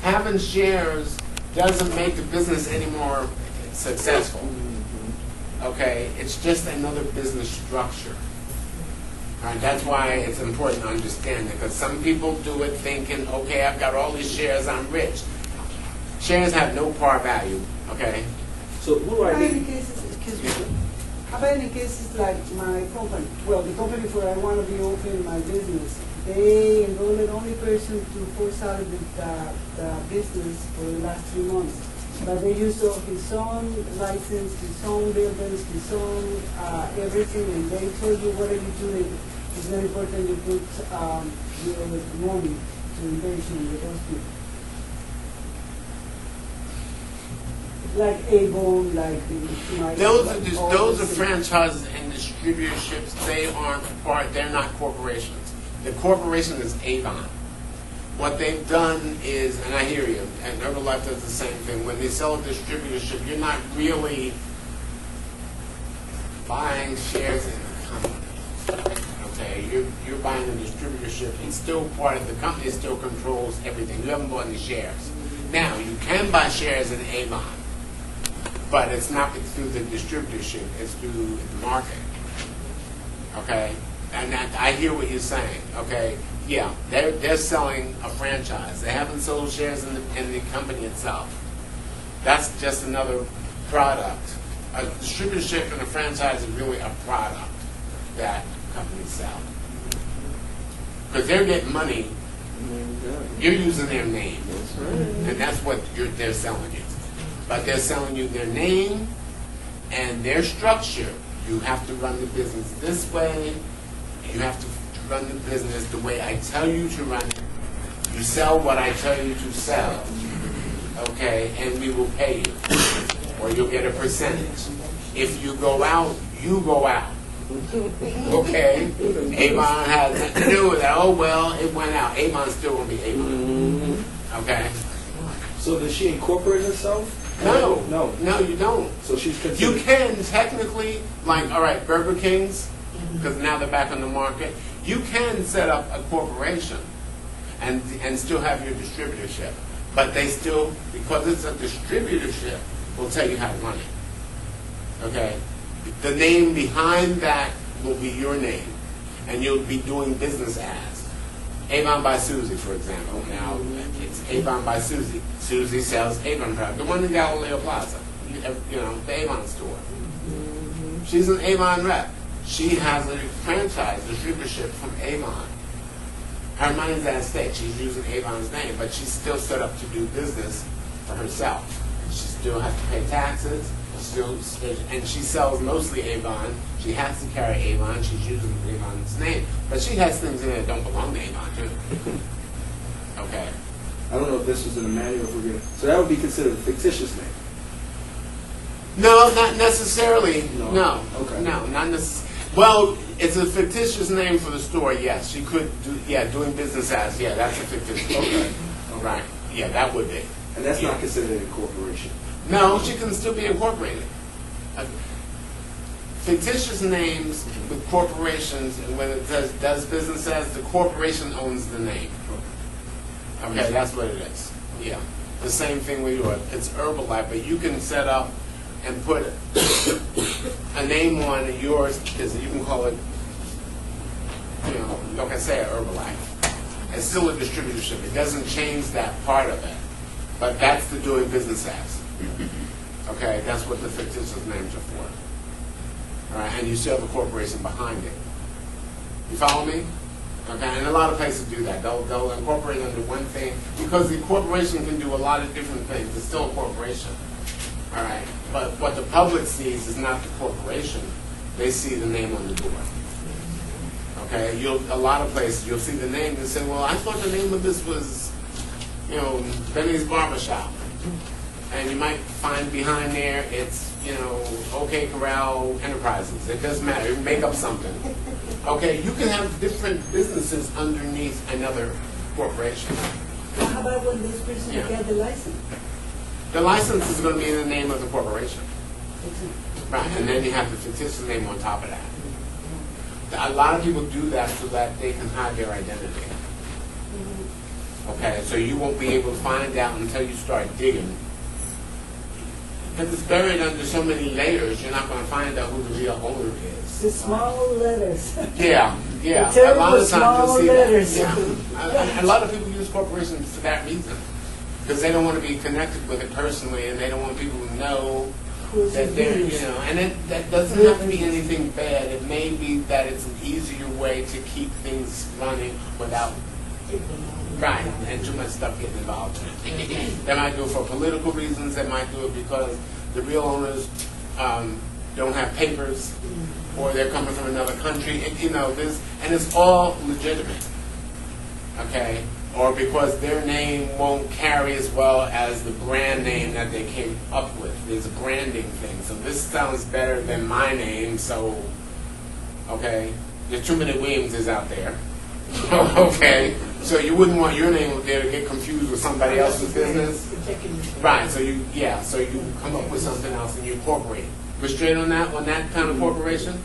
having shares doesn't make the business any more successful. Okay, it's just another business structure. All right, that's why it's important to understand it, because some people do it thinking, okay, I've got all these shares, I'm rich. Shares have no par value. Okay. So who do I need? How about in cases like my company? Well, the company where I want to be opening my business, they enroll the only person to foresalary the business for the last 3 months. But they use his own license, his own buildings, his own everything, and they told you whatever you do, it's very important you put your money to invest in those people. Like Avon, like those are franchises and distributorships. They aren't part. They're not corporations. The corporation is Avon. What they've done is, and I hear you, and Herbalife does the same thing. When they sell a distributorship, you're not really buying shares in the company. Okay, you're buying a distributorship. It's still part of the company. It still controls everything. You haven't bought any shares. Now you can buy shares in Avon, but it's not through the distributorship. It's through the market. Okay, and I hear what you're saying. Okay. Yeah, they're selling a franchise. They haven't sold shares in the company itself. That's just another product. A distributorship and a franchise is really a product that companies sell. Because they're getting money, you're using their name. That's right. And that's what they're selling you. But they're selling you their name and their structure. You have to run the business this way. You have to run the business the way I tell you to run it. You sell what I tell you to sell, okay, and we will pay you, or you'll get a percentage. If you go out, you go out, okay? Avon has nothing to do with that. Oh, well, it went out. Avon's still going to be Avon, okay? So does she incorporate herself? No, No, you don't. So she's considered. You can technically, like, all right, Burger King's, because now they're back on the market. You can set up a corporation and still have your distributorship, but they still, because it's a distributorship, will tell you how to run it. Okay, the name behind that will be your name, and you'll be doing business as Avon by Susie, for example. Now it's Avon by Susie. Susie sells Avon product. The one in Galileo Plaza, you know, the Avon store. She's an Avon rep. She has a franchise distributorship from Avon. Her money's at stake. She's using Avon's name, but she's still set up to do business for herself. She still has to pay taxes, and she sells mostly Avon. She has to carry Avon. She's using Avon's name, but she has things in there that don't belong to Avon too. Okay. I don't know if this was in the manual. If we're gonna, so that would be considered a fictitious name. No, not necessarily. No. Okay. No, not necessarily. Well, it's a fictitious name for the store, yes. She could do, doing business as, that's a fictitious name. Okay. Right. Yeah, that would be. And that's not considered a corporation. No, she can still be incorporated. Fictitious names with corporations, and when it does business as, the corporation owns the name. Okay, that's what it is. Yeah. The same thing with yours. It's Herbalife, but you can set up and put a name on yours, because you can call it, like I say, Herbalife. It's still a distributorship. It doesn't change that part of it. But that's the doing business as. Okay, that's what the fictitious names are for. All right, and you still have a corporation behind it. You follow me? Okay, and a lot of places do that. They'll incorporate under one thing, because the corporation can do a lot of different things. It's still a corporation. All right, but what the public sees is not the corporation. They see the name on the door. Okay, a lot of places you'll see the name and say, well, I thought the name of this was, Benny's Barbershop. And you might find behind there it's, OK Corral Enterprises. It doesn't matter. You can make up something. Okay, you can have different businesses underneath another corporation. Well, how about when this person get the license? The license is going to be in the name of the corporation. Right, and then you have the fictitious name on top of that. A lot of people do that so that they can hide their identity. Okay, so you won't be able to find out until you start digging. Because it's buried under so many layers, you're not going to find out who the real owner is. The small letters. Yeah, yeah. The terrible A lot of times you'll small see letters. that. Yeah. A lot of people use corporations for that reason. Because they don't want to be connected with it personally, and they don't want people to know Who's that the they're, business? you know, and that doesn't have to be anything bad. It may be that it's an easier way to keep things running without, right, and too much stuff getting involved. They might do it for political reasons. They might do it because the real owners don't have papers, or they're coming from another country. And, you know, and it's all legitimate. Okay. Or because their name won't carry as well as the brand name that they came up with. There's a branding thing. So this sounds better than my name, so, okay, there's too many Williamses out there. Okay, so you wouldn't want your name up there to get confused with somebody else's business. Right, so you come up with something else and you incorporate. We're straight on that kind of corporation?